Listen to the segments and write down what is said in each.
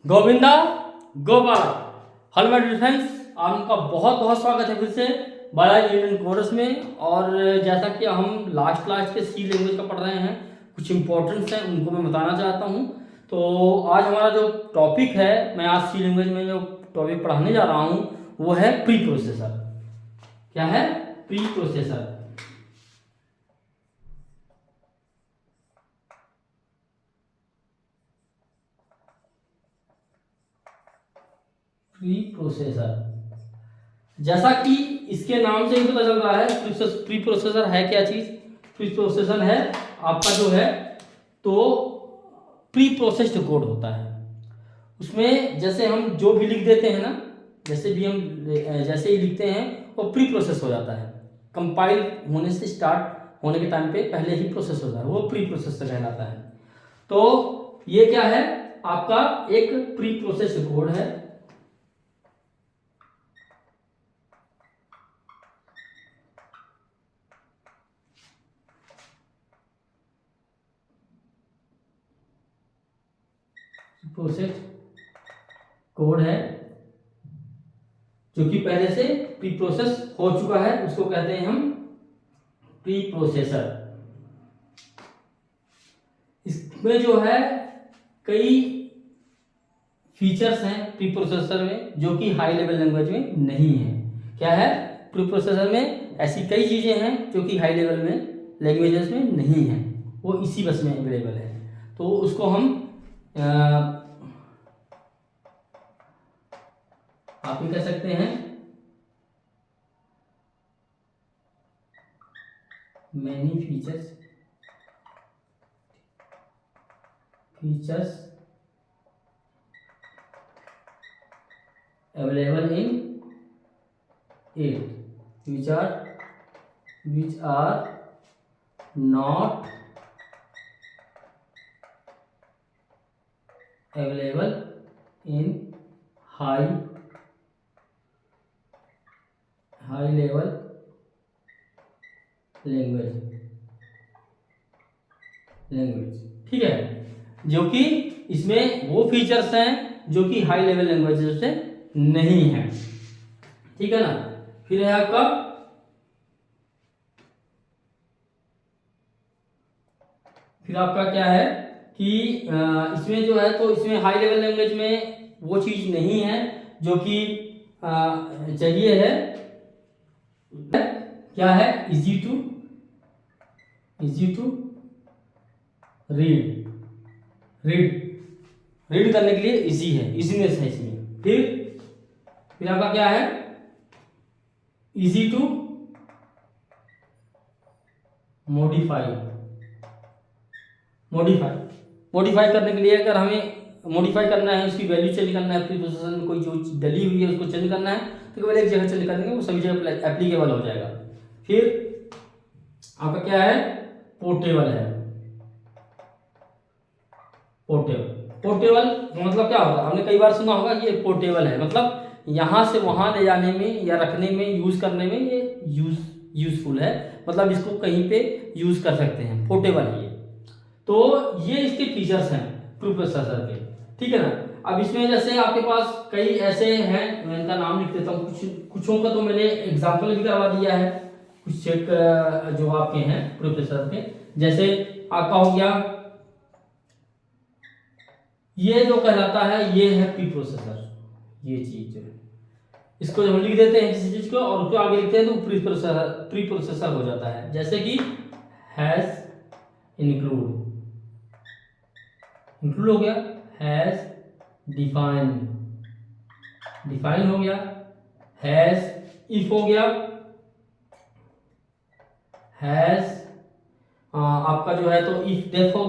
Govinda Gopala. Hello my dear friends, आपका बहुत बहुत स्वागत है फिर से बालाजी इंडियन कोर्स में। और जैसा कि हम लास्ट क्लास के सी लैंग्वेज का पढ़ रहे हैं, कुछ इंपॉर्टेंट्स हैं उनको मैं बताना चाहता हूं। तो आज हमारा जो टॉपिक है, मैं आज सी लैंग्वेज में जो टॉपिक पढ़ाने जा रहा हूं वो है प्री प्रोसेसर। क्या है? Pre processor. प्री प्रोसेसर, जैसा कि इसके नाम से ही पता चल रहा है प्री प्रोसेसर है क्या चीज। प्री प्रोसेसर है आपका जो है तो प्री प्रोसेस्ड कोड होता है। उसमें जैसे हम जो भी लिख देते हैं ना, जैसे ही लिखते हैं वो प्री प्रोसेस हो जाता है। कंपाइल होने से स्टार्ट होने के टाइम पे पहले ही प्रोसेस होता है, वो प्री प्रोसेसर कहलाता है। तो ये क्या है? आपका एक प्री प्रोसेस्ड कोड है। प्रोसेस कोड है जो कि पहले से प्री प्रोसेस हो चुका है, उसको कहते हैं हम प्री प्रोसेसर। इसमें जो है कई फीचर्स हैं प्री प्रोसेसर में जो कि हाई लेवल लैंग्वेज में नहीं है। क्या है? प्री प्रोसेसर में ऐसी कई चीजें हैं जो कि हाई लेवल में लैंग्वेजेस में नहीं है, वो इसी बस में अवेलेबल है। तो उसको हम आप भी कह सकते हैं many features available in it which are not available in high level language. ठीक है, जो कि इसमें वो फीचर्स हैं जो कि हाई लेवल लैंग्वेज से नहीं है। ठीक है ना। फिर है आपका क्या है कि इसमें जो है तो इसमें हाई लेवल लैंग्वेज में वो चीज नहीं है जो कि चाहिए है। क्या है? इजी टू रीड करने के लिए इजी है, इजीनेस है इसमें। फिर आपका क्या है? इजी टू मॉडिफाई करने के लिए, अगर हमें मॉडिफाई करना है, उसकी वैल्यू चेंज करना है, प्री प्रोसेसर में कोई जो डली हुई है उसको चेंज करना है, तो केवल एक जगह चेंज करने के वो सभी जगह एप्लीकेबल हो जाएगा। फिर आपका क्या है? पोर्टेबल है। पोर्टेबल मतलब क्या होता है? हमने कई बार सुना होगा, ये पोर्टेबल है मतलब यहां से वहां ले जाने में या रखने में, यूज करने में ये यूजफुल है, मतलब इसको कहीं पे यूज कर सकते हैं, पोर्टेबल है ये। तो ये इसके फीचर्स हैं प्री प्रोसेसर के। ठीक है ना। अब इसमें जैसे आपके पास कई ऐसे हैं, मैं इनका नाम लिख देता हूँ। कुछों का तो मैंने एग्जाम्पल भी करवा दिया है, कुछ सेट जो आपके हैं प्री प्रोसेसर के। जैसे आपका हो गया ये जो कहलाता है, ये है प्री प्रोसेसर। ये चीज जो है इसको जब हम लिख देते हैं किसी चीज को और उसको आगे लिखते हैं तो प्री प्रोसेसर हो जाता है। जैसे कि हैज इंक्लूड हो गया, हैज डिफाइन हो गया, हैज इफ हो गया, हैज आपका जो है तो इफ डेफ हो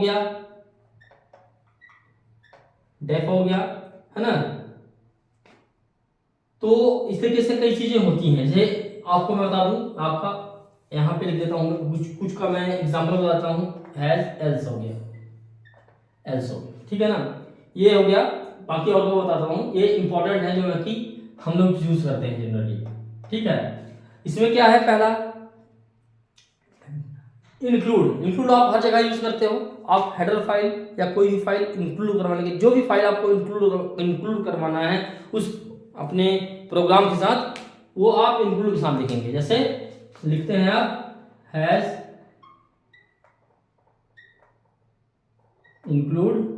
गया, है ना। तो इस तरीके से कई चीजें होती हैं। जैसे आपको मैं बता दूं, आपका यहां पे लिख देता हूं, कुछ का मैं एग्जांपल बताता हूं। हैज एल्स हो गया, ठीक है ना। ये हो गया। बाकी और को बताता हूं, ये इंपॉर्टेंट है जो है कि हम लोग यूज करते हैं जनरली। ठीक है। इसमें क्या है? पहला इंक्लूड आप हर जगह यूज करते हो आप हेडर फाइल या कोई भी फाइल इंक्लूड करवाने के, जो भी फाइल आपको इंक्लूड करवाना है उस अपने प्रोग्राम के साथ, वो आप इंक्लूड के साथ लिखेंगे। जैसे लिखते हैं आप हैज इंक्लूड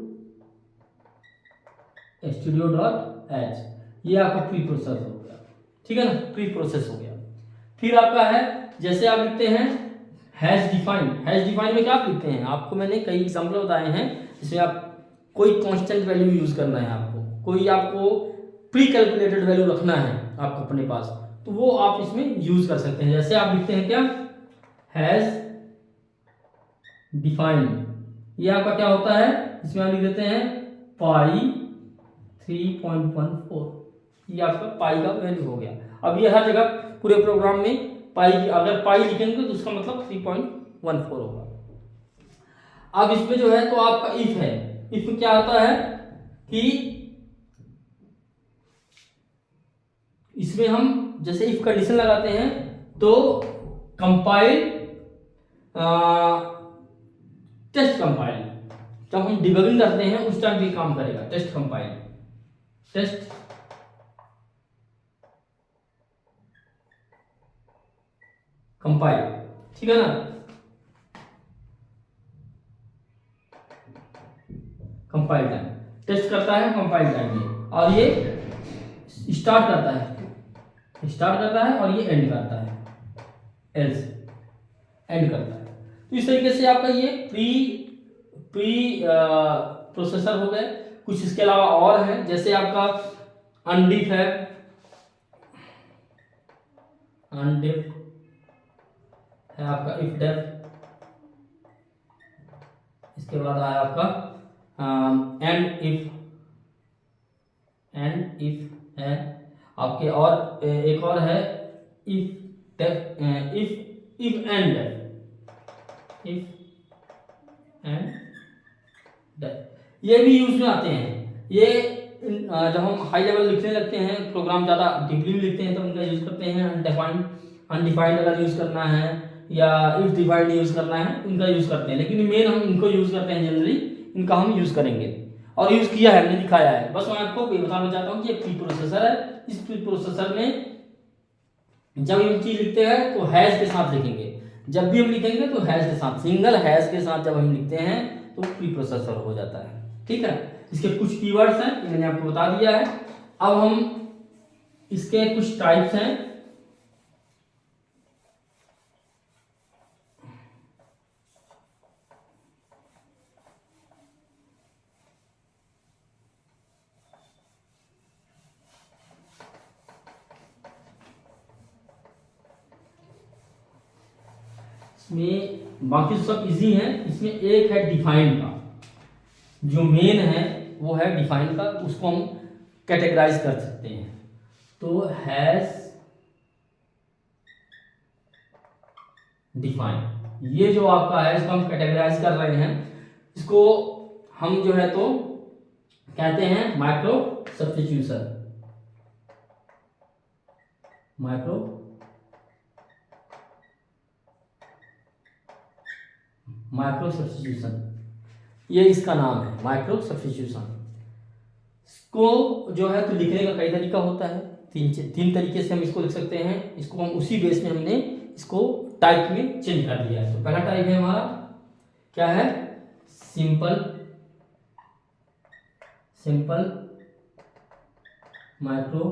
studio.h, ये आपका प्री प्रोसेस हो गया, ठीक है ना, प्री प्रोसेस हो गया। फिर आपका है, जैसे आप लिखते हैं हैज डिफाइन, हैज डिफाइन में क्या आप लिखते हैं, आपको मैंने कई एग्जांपल बताए हैं जिसमें आप कोई कांस्टेंट वैल्यू यूज करना है, आपको कोई आपको प्री कैलकुलेटेड वैल्यू रखना है आपको अपने पास, तो वो आप इसमें यूज कर सकते हैं। जैसे आप लिखते हैं क्या, हैज डिफाइन, ये आपका क्या होता है, इसमें आप लिख देते हैं पाई 3.14, ये आपका पाई का वैल्यू हो गया। अब ये हर जगह पूरे प्रोग्राम में पाई, अगर पाई लिखेंगे तो उसका मतलब 3.14 होगा। अब इसमें जो है तो आपका इफ है, इफ में क्या होता है कि इसमें हम जैसे इफ कंडीशन लगाते हैं तो कंपाइल, टेस्ट कंपाइल, जब हम डिबगिंग करते हैं उस टाइम भी काम करेगा टेस्ट कंपाइल, टेस्ट कंपाइल, ठीक है ना, कंपाइल टाइम टेस्ट करता है कंपाइल टाइम में, और ये स्टार्ट करता है और ये एंड करता है, एल्स एंड करता है। तो इस तरीके से आपका ये प्री प्रोसेसर हो गए। कुछ इसके अलावा और है, जैसे आपका अनडिफ है, अनडिफ है आपका इफ डेफ, इसके बाद आया आपका एंड इफ है आपके, और एक और है if def, if and def, ये भी यूज में आते हैं। ये जब हम हाई लेवल लिखने लगते हैं, प्रोग्राम ज़्यादा डीपली में लिखते हैं तो उनका यूज करते हैं। अनडिफाइंड अगर यूज करना है या इफ डिफाइंड यूज करना है, इनका यूज करते हैं, लेकिन मेन हम इनको यूज करते हैं जनरली, इनका हम यूज करेंगे और यूज किया है, हमने दिखाया है। बस मैं आपको ये बताना चाहता हूँ कि ये प्री प्रोसेसर है। इस प्री प्रोसेसर में जब हम चीज लिखते हैं तो हैज के साथ लिखेंगे, जब भी हम लिखेंगे तो हैज के साथ, सिंगल हैज के साथ जब हम लिखते हैं तो प्री प्रोसेसर हो जाता है, ठीक है। इसके कुछ कीवर्ड्स हैं, मैंने आपको बता दिया है। अब हम इसके कुछ टाइप्स हैं, इसमें बाकी सब इजी हैं। इसमें एक है डिफाइन का, जो मेन है वो है डिफाइन का, उसको हम कैटेगराइज कर सकते हैं। तो हैज डिफाइन, ये जो आपका है इसको हम कैटेगराइज कर रहे हैं, इसको हम जो है तो कहते हैं माइक्रो सब्स्टिट्यूशन, माइक्रो सब्स्टिट्यूशन, ये इसका नाम है माइक्रो सब्स्टिट्यूशन। इसको जो है तो लिखने का कई तरीका होता है, तीन तरीके से हम इसको लिख सकते हैं। इसको हम उसी बेस में हमने इसको टाइप में चेंज कर दिया है। तो पहला टाइप है हमारा क्या है, सिंपल माइक्रो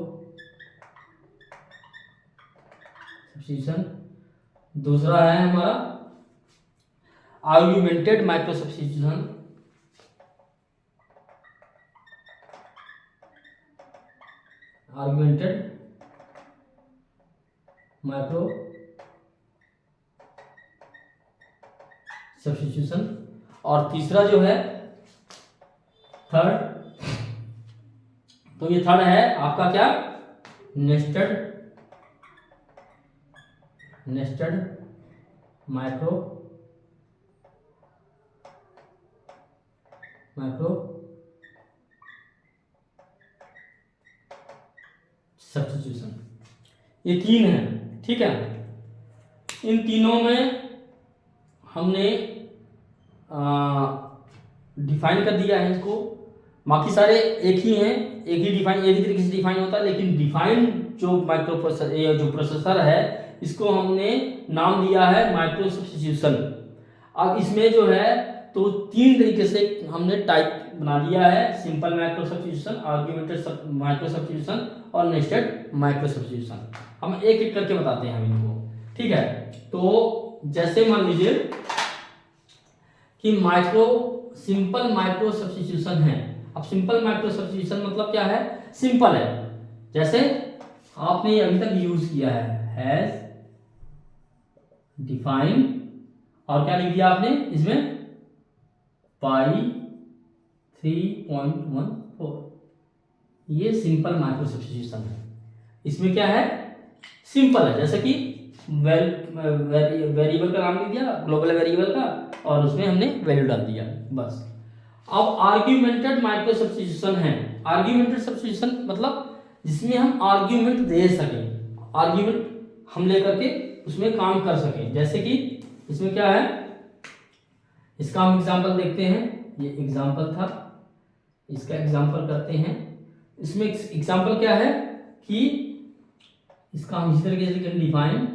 सब्स्टिट्यूशन। दूसरा है हमारा augmented micro substitution, micro substitution. और तीसरा जो है थर्ड, तो ये थर्ड है आपका क्या, नेस्टेड माइक्रो सब्स्टिट्यूशन। ये तीन है, ठीक है। इन तीनों में हमने डिफाइन कर दिया है इसको। बाकी सारे एक ही हैं, एक ही तरीके से डिफाइन होता है, लेकिन डिफाइन जो माइक्रो प्रोसेसर या जो प्रोसेसर है इसको हमने नाम दिया है माइक्रो सब्स्टिट्यूशन। अब इसमें जो है तो 3 तरीके से हमने टाइप बना दिया है, simple micro substitution, argumented micro substitution और नेस्टेड माइक्रो सब्स्टिट्यूशन। हम एक एक करके बताते हैं इनको, ठीक है। तो जैसे मान लीजिए कि सिंपल माइक्रो सब्स्टिट्यूशन है। अब सिंपल माइक्रो सब्स्टिट्यूशन मतलब क्या है, सिंपल है, जैसे आपने अभी तक यूज किया है हैज डिफाइन और क्या लिख दिया आपने इसमें पाई 3.14, ये सिंपल माइक्रो सब्स्टिट्यूशन है। इसमें क्या है, सिंपल है, जैसे कि वेरिएबल का नाम लिख दिया, ग्लोबल वेरिएबल का, और उसमें हमने वैल्यू डाल दिया, बस। अब आर्ग्यूमेंटेड माइक्रो सब्स्टिट्यूशन है। आर्ग्यूमेंटेड सब्स्टिट्यूशन मतलब जिसमें हम आर्ग्यूमेंट दे सकें, आर्ग्यूमेंट हम लेकर के उसमें काम कर सकें। जैसे कि इसमें क्या है, इसका हम एग्जांपल देखते हैं, ये एग्जांपल था, इसका एग्जांपल करते हैं। इसमें एग्जांपल क्या है कि इसका हम इस तरीके से लिखेंगे, डिफाइन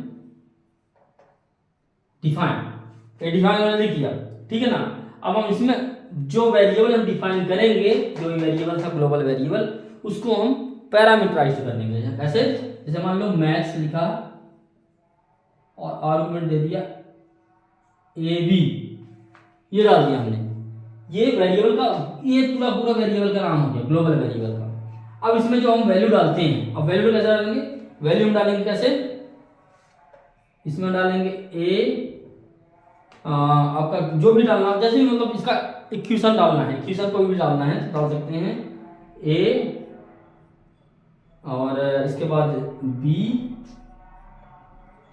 मैंने लिख दिया, ठीक है ना। अब हम इसमें जो वेरिएबल हम डिफाइन करेंगे, जो वेरिएबल था ग्लोबल वेरिएबल, उसको हम पैरामीटराइज कर देंगे। कैसे, जैसे मान लो मैथ्स लिखा और आर्गुमेंट दे दिया ए बी, ये डाल दिया हमने, ये वेरिएबल का, ये पूरा वेरिएबल का नाम हो गया, ग्लोबल वेरिएबल का। अब इसमें जो हम वैल्यू डालते हैं, अब वैल्यू कैसे डालेंगे, वैल्यू हम डालेंगे कैसे, इसमें डालेंगे ए, आपका जो भी डालना, जैसे भी मतलब इसका इक्वेशन डालना है, इक्वेशन कोई भी डालना है तो डाल सकते हैं, ए और इसके बाद बी,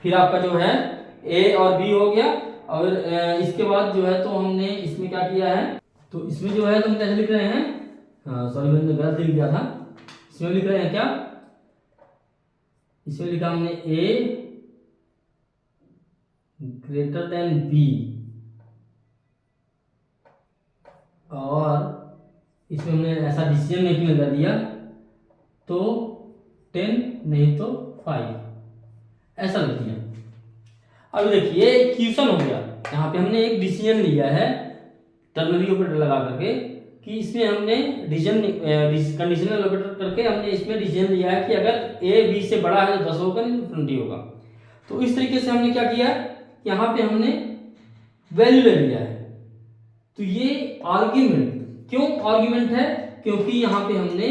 फिर आपका जो है ए और बी हो गया। और इसके बाद जो है तो हमने इसमें क्या किया है, तो इसमें जो है तो हम कैसे लिख रहे हैं, सॉरी मैंने गलत लिख दिया था, इसमें लिख रहे हैं क्या, इसमें लिखा हमने ए ग्रेटर देन बी, और इसमें हमने ऐसा डिसीजन मेकिंग लगा दिया, तो 10 नहीं तो 5 ऐसा लिख दिया। अब देखिए इक्वेशन हो गया, यहाँ पे हमने एक डिसीजन लिया है टर्नरी ऑपरेटर लगा करके, कि इसमें हमने कंडीशनल ऑपरेटर करके हमने इसमें डिसीजन लिया है कि अगर ए बी से बड़ा है तो 10 होगा, नहीं तो 20 होगा। तो इस तरीके से हमने क्या किया, यहाँ पे हमने वैल्यू ले लिया है। तो ये आर्ग्यूमेंट, क्यों आर्ग्यूमेंट है, क्योंकि यहाँ पे हमने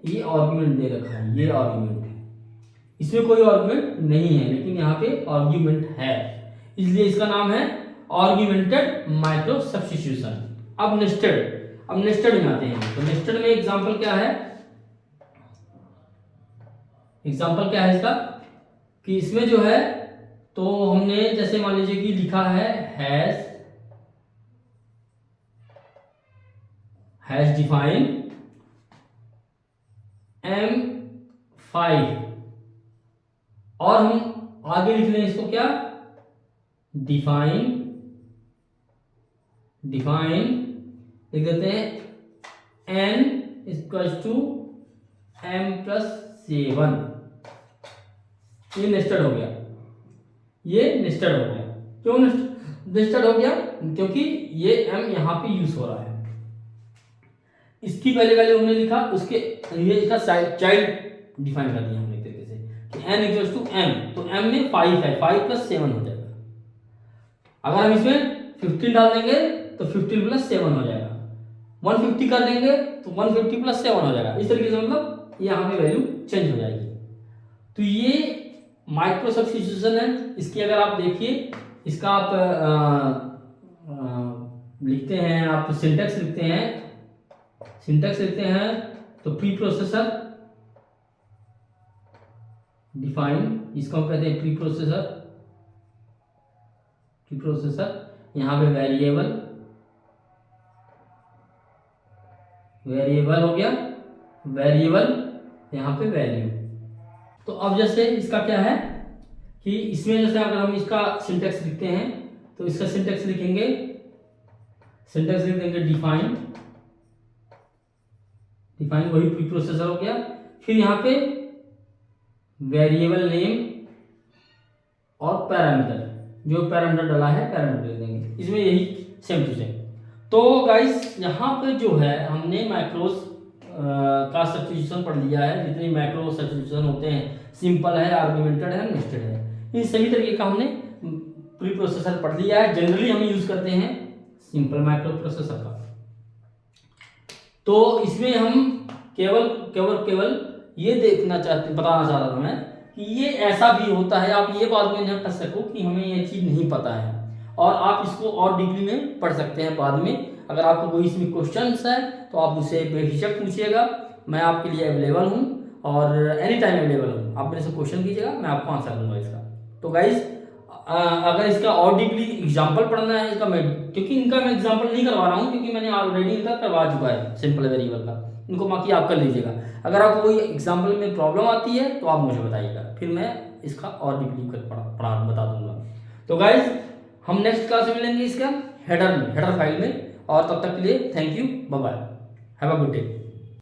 ये आर्ग्यूमेंट दे रखा है, ये आर्ग्यूमेंट है, इसमें कोई आर्ग्यूमेंट नहीं है, लेकिन यहाँ पे आर्ग्यूमेंट है, इसलिए इसका नाम है आर्ग्यूमेंटेड माइक्रो सब्स्टिट्यूशन। अब नेस्टेड में आते हैं, तो नेस्टेड में एग्जांपल क्या है, एग्जांपल क्या है इसका, कि इसमें जो है तो हमने जैसे मान लीजिए कि लिखा है हैज डिफाइन M5, और हम आगे लिख लें इसको क्या, डिफाइन लिख देते हैं n इक्वल्स टू m+7। ये नेस्टेड हो गया, ये नेस्टेड हो गया। क्यों नेस्टेड हो गया, क्योंकि ये m यहाँ पे यूज हो रहा है। इसकी पहले वैल्यू हमने लिखा, उसके ये इसका चाइल्ड डिफाइन कर दिया हमने एक तरीके से कि n इक्वल्स टू m, तो m में 5 है, 5+7 हो जाएगा। अगर हम इसमें 15 डाल देंगे तो 15+7 हो जाएगा, 150 कर देंगे तो 150+7 हो जाएगा। इस तरीके से मतलब यहाँ पे वैल्यू चेंज हो जाएगी। तो ये माइक्रो सब्स्टिट्यूशन है। इसकी अगर आप देखिए, इसका आप लिखते हैं, आप सिंटैक्स लिखते हैं तो प्री प्रोसेसर डिफाइन, इसको हम कहते हैं प्री प्रोसेसर। यहाँ पे वेरिएबल हो गया, वेरिएबल यहाँ पे वैल्यू। तो अब जैसे इसका क्या है कि इसमें जैसे अगर हम इसका सिंटैक्स लिखते हैं तो इसका सिंटैक्स लिखेंगे सिंटेक्स लिख देंगे डिफाइन, डिफाइन वही प्री प्रोसेसर हो गया। फिर यहाँ पे वेरिएबल नेम और पैरामीटर, जो पैरामीटर डाला है पैरामीटर लिख देंगे, इसमें यही सेम टू सेम। तो गाइस यहाँ पे जो है हमने मैक्रोस का सब्स्टिट्यूशन पढ़ लिया है, जितने मैक्रो सब्स्टिट्यूशन होते हैं, सिंपल है, आर्गुमेंटेड है, नेस्टेड है, इन सभी तरीके का हमने प्री प्रोसेसर पढ़ लिया है। जनरली हम यूज करते हैं सिंपल माइक्रो प्रोसेसर का। तो इसमें हम केवल ये देखना बताना चाह रहा था मैं कि ये ऐसा भी होता है, आप ये बात में न कर सको कि हमें ये चीज़ नहीं पता है, और आप इसको और डीपली में पढ़ सकते हैं बाद में। अगर आपको कोई इसमें क्वेश्चंस है तो आप मुझसे बेहिचक पूछिएगा, मैं आपके लिए अवेलेबल हूँ और एनी टाइम अवेलेबल हूँ। आप मेरे से क्वेश्चन कीजिएगा, मैं आपको आंसर दूंगा इसका। तो गाइज अगर इसका और डीपली एग्जाम्पल पढ़ना है इसका, मैं क्योंकि इनका मैं एग्जाम्पल नहीं करवा रहा हूँ, क्योंकि मैंने ऑलरेडी इनका करवा चुका है सिंपल वेरिएबल का, इनको बाकी आप कर लीजिएगा। अगर आपको कोई एग्जाम्पल में प्रॉब्लम आती है तो आप मुझे बताइएगा, फिर मैं इसका और डीपली बता दूंगा। तो गाइज हम नेक्स्ट क्लास में मिलेंगे इसका हेडर फाइल में, और तब तक के लिए thank you, bye bye, have a good day.